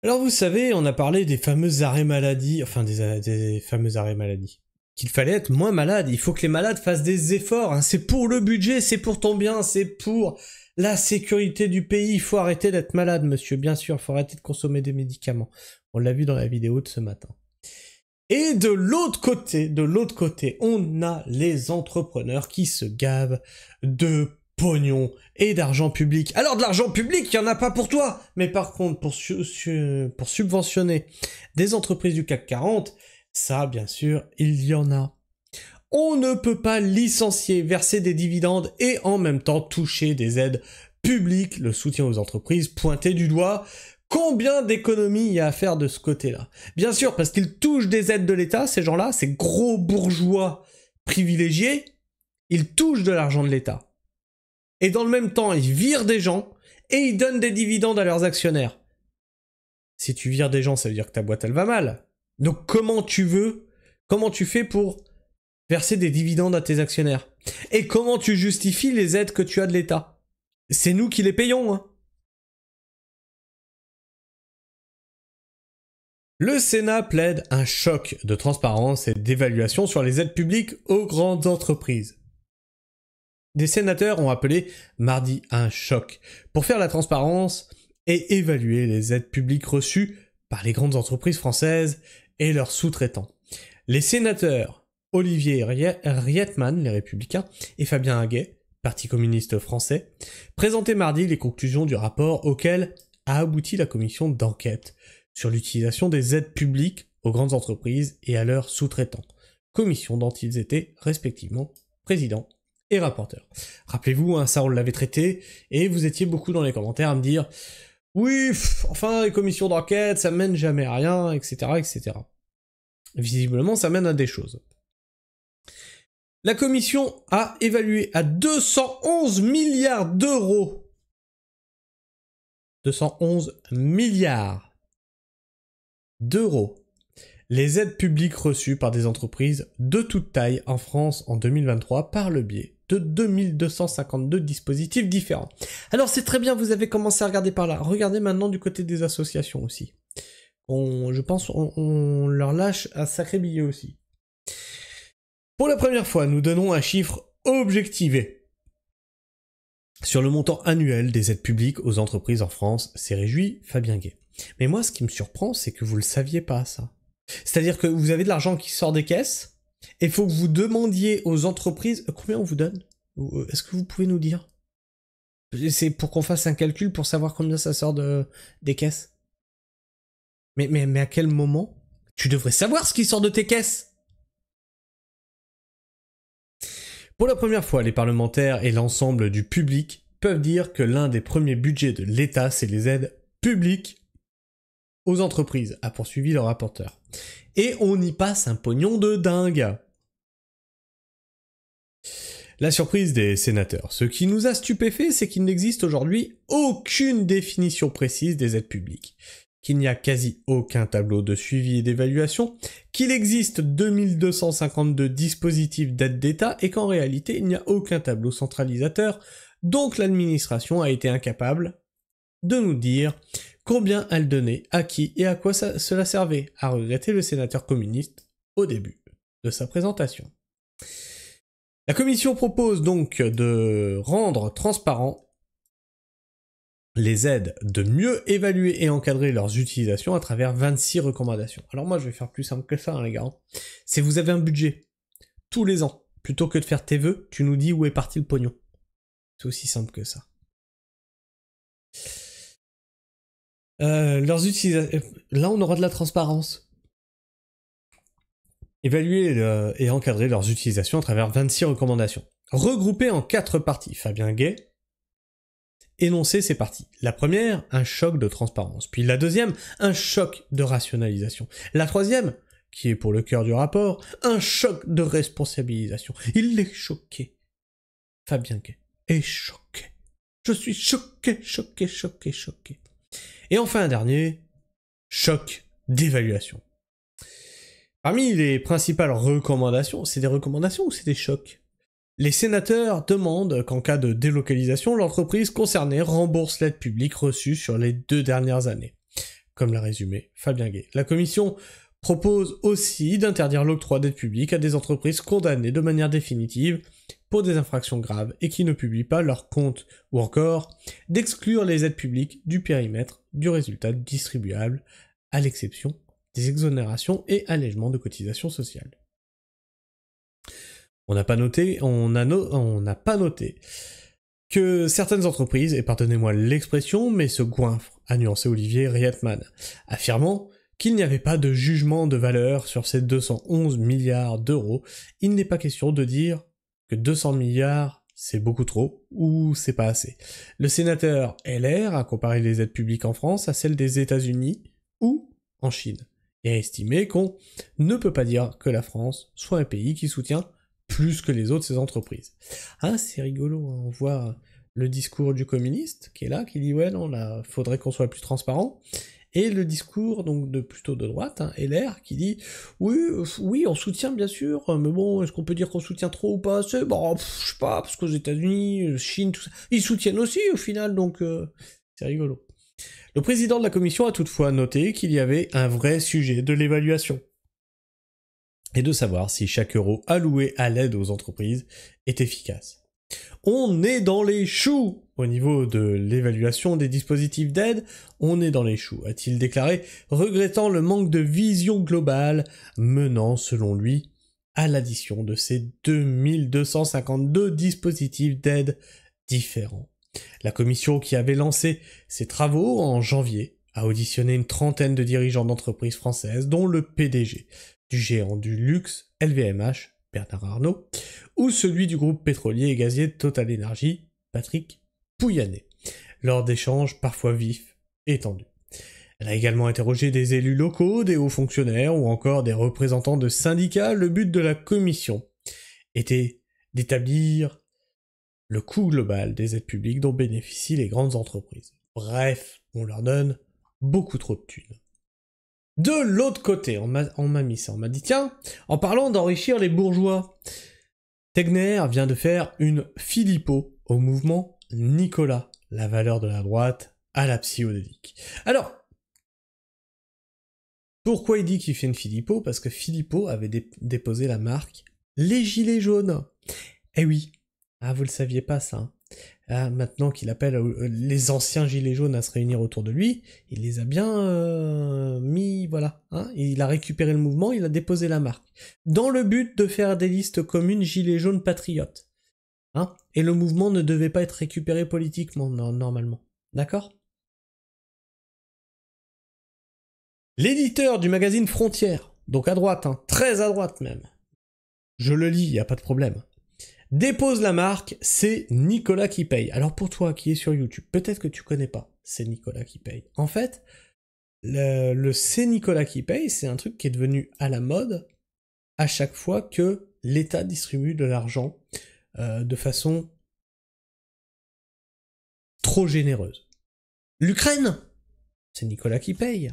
Alors vous savez, on a parlé des fameux arrêts maladie, enfin des fameux arrêts maladie. Qu'il fallait être moins malade, il faut que les malades fassent des efforts, hein. C'est pour le budget, c'est pour ton bien, c'est pour la sécurité du pays, il faut arrêter d'être malade monsieur, bien sûr, il faut arrêter de consommer des médicaments. On l'a vu dans la vidéo de ce matin. Et de l'autre côté, on a les entrepreneurs qui se gavent de pognon et d'argent public. Alors de l'argent public, il n'y en a pas pour toi, mais par contre, pour subventionner des entreprises du CAC 40, ça, bien sûr, il y en a. On ne peut pas licencier, verser des dividendes et en même temps toucher des aides publiques, le soutien aux entreprises pointé du doigt. Combien d'économies il y a à faire de ce côté-là? Bien sûr, parce qu'ils touchent des aides de l'État, ces gens-là, ces gros bourgeois privilégiés, ils touchent de l'argent de l'État. Et dans le même temps, ils virent des gens et ils donnent des dividendes à leurs actionnaires. Si tu vires des gens, ça veut dire que ta boîte, elle va mal. Donc comment tu fais pour verser des dividendes à tes actionnaires? Et comment tu justifies les aides que tu as de l'État? C'est nous qui les payons, hein. Le Sénat plaide un choc de transparence et d'évaluation sur les aides publiques aux grandes entreprises. Des sénateurs ont appelé mardi un choc pour faire la transparence et évaluer les aides publiques reçues par les grandes entreprises françaises et leurs sous-traitants. Les sénateurs Olivier Rietmann, les Républicains, et Fabien Haguet, Parti communiste français, présentaient mardi les conclusions du rapport auquel a abouti la commission d'enquête sur l'utilisation des aides publiques aux grandes entreprises et à leurs sous-traitants, commission dont ils étaient respectivement présidents et rapporteurs. Rappelez-vous, hein, ça on l'avait traité, et vous étiez beaucoup dans les commentaires à me dire « Oui, enfin, les commissions d'enquête, ça mène jamais à rien, etc. etc. » Visiblement, ça mène à des choses. La commission a évalué à 211 milliards d'euros. 211 milliards d'euros. Les aides publiques reçues par des entreprises de toute taille en France en 2023 par le biais de 2252 dispositifs différents. Alors c'est très bien, vous avez commencé à regarder par là. Regardez maintenant du côté des associations aussi. Je pense on leur lâche un sacré billet aussi. Pour la première fois, nous donnons un chiffre objectivé sur le montant annuel des aides publiques aux entreprises en France, s'est réjoui Fabien Gay. Mais moi, ce qui me surprend, c'est que vous le saviez pas, ça. C'est-à-dire que vous avez de l'argent qui sort des caisses, et il faut que vous demandiez aux entreprises combien on vous donne. Est-ce que vous pouvez nous dire? C'est pour qu'on fasse un calcul pour savoir combien ça sort des caisses. Mais à quel moment? Tu devrais savoir ce qui sort de tes caisses. Pour la première fois, les parlementaires et l'ensemble du public peuvent dire que l'un des premiers budgets de l'État, c'est les aides publiques aux entreprises, a poursuivi le rapporteur. Et on y passe un pognon de dingue. La surprise des sénateurs. Ce qui nous a stupéfait, c'est qu'il n'existe aujourd'hui aucune définition précise des aides publiques, qu'il n'y a quasi aucun tableau de suivi et d'évaluation, qu'il existe 2252 dispositifs d'aide d'État et qu'en réalité il n'y a aucun tableau centralisateur, donc l'administration a été incapable de nous dire combien elle donnait, à qui et à quoi cela servait, a regretté le sénateur communiste au début de sa présentation. La commission propose donc de rendre transparent les aides, de mieux évaluer et encadrer leurs utilisations à travers 26 recommandations. Alors moi je vais faire plus simple que ça, hein, les gars. C'est vous avez un budget tous les ans, plutôt que de faire tes vœux, tu nous dis où est parti le pognon. C'est aussi simple que ça. Leurs utilisations... Là on aura de la transparence. Évaluer et encadrer leurs utilisations à travers 26 recommandations. Regroupées en 4 parties. Fabien Gay énoncer ces parties. La première, un choc de transparence. Puis la deuxième, un choc de rationalisation. La troisième, qui est pour le cœur du rapport, un choc de responsabilisation. Il est choqué. Fabien Gay est choqué. Je suis choqué. Et enfin un dernier, choc d'évaluation. Parmi les principales recommandations, c'est des recommandations ou c'est des chocs? Les sénateurs demandent qu'en cas de délocalisation, l'entreprise concernée rembourse l'aide publique reçue sur les 2 dernières années. comme l'a résumé Fabien Gay. La commission propose aussi d'interdire l'octroi d'aides publiques à des entreprises condamnées de manière définitive pour des infractions graves et qui ne publient pas leurs comptes, ou encore d'exclure les aides publiques du périmètre du résultat distribuable, à l'exception des exonérations et allègements de cotisations sociales. On n'a pas noté que certaines entreprises, et pardonnez-moi l'expression, mais se goinfrent, a nuancé Olivier Rietmann, affirmant qu'il n'y avait pas de jugement de valeur sur ces 211 milliards d'euros. Il n'est pas question de dire que 200 milliards, c'est beaucoup trop, ou c'est pas assez. Le sénateur LR a comparé les aides publiques en France à celles des États-Unis ou en Chine, et a estimé qu'on ne peut pas dire que la France soit un pays qui soutient plus que les autres ces entreprises. Ah, c'est rigolo, hein, on voit le discours du communiste qui est là, qui dit ouais non, là, faudrait qu'on soit plus transparent, et le discours donc plutôt de droite, hein, LR, qui dit oui, on soutient bien sûr, mais bon, est-ce qu'on peut dire qu'on soutient trop ou pas assez? Bon, je sais pas, parce qu'aux États-Unis, Chine, tout ça, ils soutiennent aussi au final, donc c'est rigolo. Le président de la commission a toutefois noté qu'il y avait un vrai sujet de l'évaluation, et de savoir si chaque euro alloué à l'aide aux entreprises est efficace. On est dans les choux au niveau de l'évaluation des dispositifs d'aide, on est dans les choux, a-t-il déclaré, regrettant le manque de vision globale, menant, selon lui, à l'addition de ces 2252 dispositifs d'aide différents. La commission qui avait lancé ses travaux en janvier a auditionné une trentaine de dirigeants d'entreprises françaises, dont le PDG du géant du luxe LVMH, Bernard Arnault, ou celui du groupe pétrolier et gazier Total Energy, Patrick Pouyanné, lors d'échanges parfois vifs et tendus. Elle a également interrogé des élus locaux, des hauts fonctionnaires ou encore des représentants de syndicats. Le but de la commission était d'établir le coût global des aides publiques dont bénéficient les grandes entreprises. Bref, on leur donne beaucoup trop de thunes. De l'autre côté, on m'a mis ça, on m'a dit tiens, en parlant d'enrichir les bourgeois, Tegner vient de faire une Philippot au mouvement Nicolas, la valeur de la droite à la psychodélique. Alors, pourquoi il dit qu'il fait une Philippot? Parce que Philippot avait déposé la marque Les Gilets jaunes. Eh oui, ah vous le saviez pas ça, hein. Ah, maintenant qu'il appelle les anciens gilets jaunes à se réunir autour de lui, il les a bien mis, voilà, hein, il a récupéré le mouvement, il a déposé la marque, dans le but de faire des listes communes gilets jaunes patriotes, hein, et le mouvement ne devait pas être récupéré politiquement, normalement, d'accord? L'éditeur du magazine Frontières, donc à droite, hein, très à droite même, je le lis, y a pas de problème, dépose la marque, c'est Nicolas qui paye. Alors pour toi qui est sur YouTube, peut-être que tu connais pas, c'est Nicolas qui paye. En fait, le c'est Nicolas qui paye, c'est un truc qui est devenu à la mode à chaque fois que l'État distribue de l'argent de façon trop généreuse. L'Ukraine, c'est Nicolas qui paye.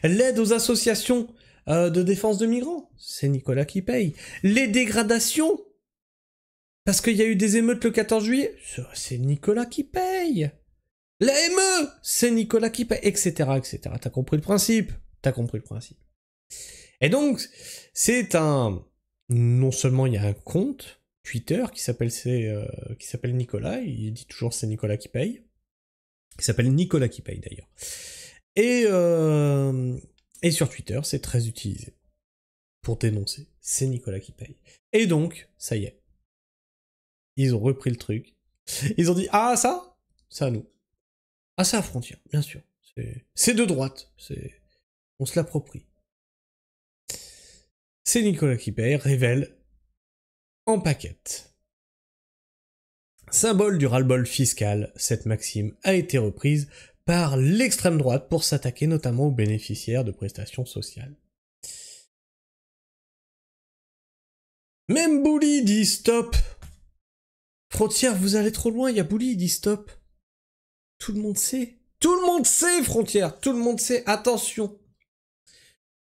L'aide aux associations de défense de migrants, c'est Nicolas qui paye. Les dégradations, parce qu'il y a eu des émeutes le 14 juillet, c'est Nicolas qui paye. La ME, c'est Nicolas qui paye, etc., etc. T'as compris le principe? T'as compris le principe. Et donc, c'est non seulement il y a un compte Twitter qui s'appelle Nicolas, il dit toujours c'est Nicolas qui paye, qui s'appelle Nicolas qui paye d'ailleurs. Et sur Twitter, c'est très utilisé pour dénoncer, c'est Nicolas qui paye. Et donc, ça y est. Ils ont repris le truc. Ils ont dit, ah ça à nous. Ah ça à Frontières, bien sûr. C'est de droite. On se l'approprie. C'est Nicolas qui paye, révèle en paquette. Symbole du ras-le-bol fiscal, cette maxime a été reprise par l'extrême droite pour s'attaquer notamment aux bénéficiaires de prestations sociales. Même Bouli dit stop. Frontières, vous allez trop loin, il y a Bouli, il dit stop. Tout le monde sait. Tout le monde sait, Frontières, tout le monde sait, attention.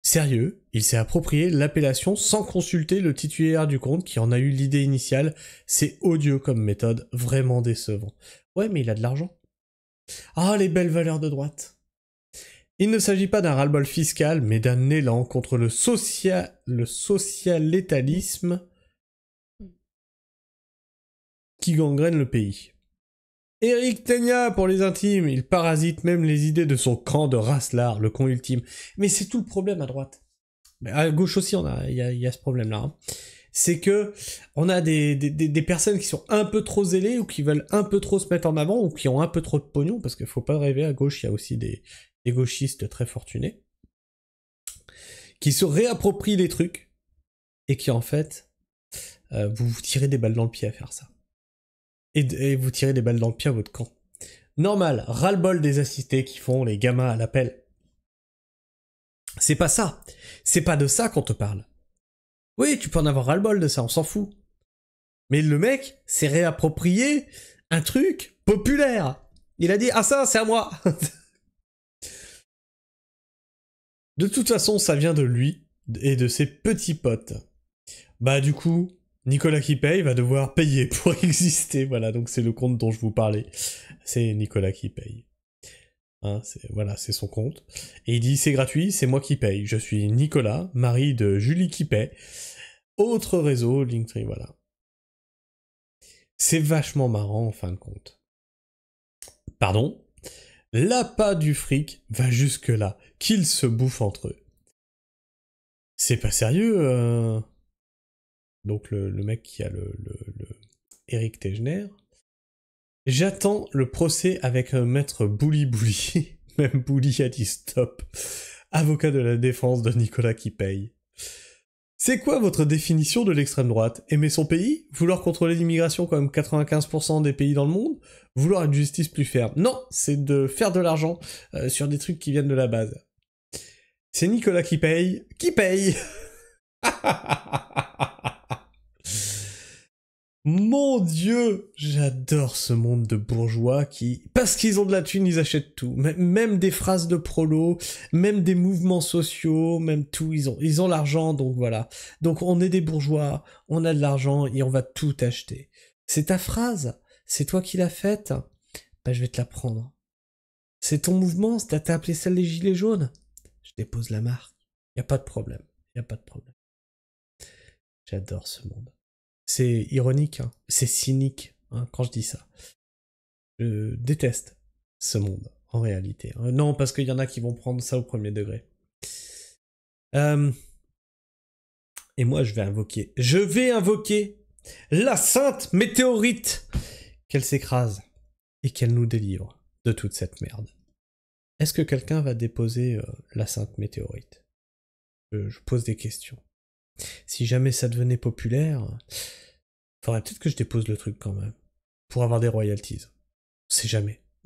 Sérieux, il s'est approprié l'appellation sans consulter le titulaire du compte qui en a eu l'idée initiale. C'est odieux comme méthode, vraiment décevant. Ouais, mais il a de l'argent. Ah, les belles valeurs de droite. Il ne s'agit pas d'un ras-le-bol fiscal, mais d'un élan contre le social-étalisme qui gangrène le pays. Éric Tegna pour les intimes, il parasite même les idées de son camp de Raslar, le con ultime. Mais c'est tout le problème à droite. Mais à gauche aussi, il y a ce problème-là. Hein. C'est que on a des personnes qui sont un peu trop zélées ou qui veulent un peu trop se mettre en avant ou qui ont un peu trop de pognon, parce qu'il faut pas rêver, à gauche, il y a aussi des gauchistes très fortunés, qui se réapproprient les trucs et qui en fait, vous tirez des balles dans le pied à faire ça. Et vous tirez des balles dans le pied à votre camp. Normal, ras-le-bol des assistés qui font les gamins à l'appel. C'est pas ça. C'est pas de ça qu'on te parle. Oui, tu peux en avoir ras-le-bol de ça, on s'en fout. Mais le mec s'est réapproprié un truc populaire. Il a dit « Ah ça, c'est à moi !» De toute façon, ça vient de lui et de ses petits potes. Bah du coup, Nicolas qui paye va devoir payer pour exister. Voilà, donc c'est le compte dont je vous parlais. C'est Nicolas qui paye. Hein, voilà, c'est son compte. Et il dit c'est gratuit, c'est moi qui paye. Je suis Nicolas, mari de Julie qui paye. Autre réseau, Linktree, voilà. C'est vachement marrant en fin de compte. Pardon ? L'appât du fric va jusque là, qu'ils se bouffent entre eux. C'est pas sérieux, Donc le mec qui a le Éric Tegner. J'attends le procès avec maître Bouli. Même Bouli a dit stop. Avocat de la défense de Nicolas qui paye. C'est quoi votre définition de l'extrême droite? Aimer son pays? Vouloir contrôler l'immigration comme 95% des pays dans le monde? Vouloir une justice plus ferme? Non, c'est de faire de l'argent sur des trucs qui viennent de la base. C'est Nicolas qui paye. Qui paye? Mon Dieu, j'adore ce monde de bourgeois qui, parce qu'ils ont de la thune, ils achètent tout. Même des phrases de prolo, même des mouvements sociaux, même tout, ils ont l'argent, donc voilà. Donc on est des bourgeois, on a de l'argent et on va tout acheter. C'est ta phrase, c'est toi qui l'as faite, bah je vais te la prendre. C'est ton mouvement, t'as appelé ça les gilets jaunes? Je dépose la marque, y a pas de problème, y a pas de problème. J'adore ce monde. C'est ironique, hein. C'est cynique hein, quand je dis ça. Je déteste ce monde, en réalité. Non, parce qu'il y en a qui vont prendre ça au premier degré. Et moi, je vais invoquer la sainte météorite, qu'elle s'écrase et qu'elle nous délivre de toute cette merde. Est-ce que quelqu'un va déposer la sainte météorite? Je pose des questions. Si jamais ça devenait populaire, faudrait peut-être que je dépose le truc quand même. Pour avoir des royalties. On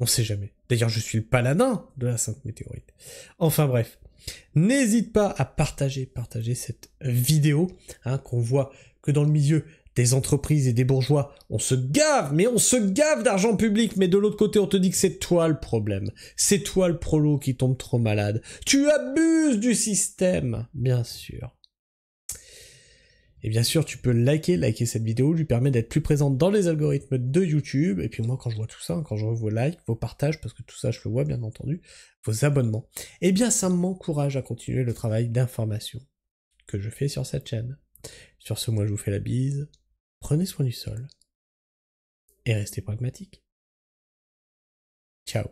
sait jamais. D'ailleurs, je suis le paladin de la Sainte Météorite. Enfin bref. N'hésite pas à partager cette vidéo, hein, qu'on voit que dans le milieu des entreprises et des bourgeois, on se gave d'argent public, mais de l'autre côté, on te dit que c'est toi le problème. C'est toi le prolo qui tombe trop malade. Tu abuses du système, bien sûr. Et bien sûr, tu peux liker cette vidéo, lui permet d'être plus présente dans les algorithmes de YouTube. Et puis moi, quand je vois tout ça, quand je vois vos likes, vos partages, parce que tout ça, je le vois bien entendu, vos abonnements, eh bien ça m'encourage à continuer le travail d'information que je fais sur cette chaîne. Sur ce, moi, je vous fais la bise. Prenez soin du sol. Et restez pragmatiques. Ciao.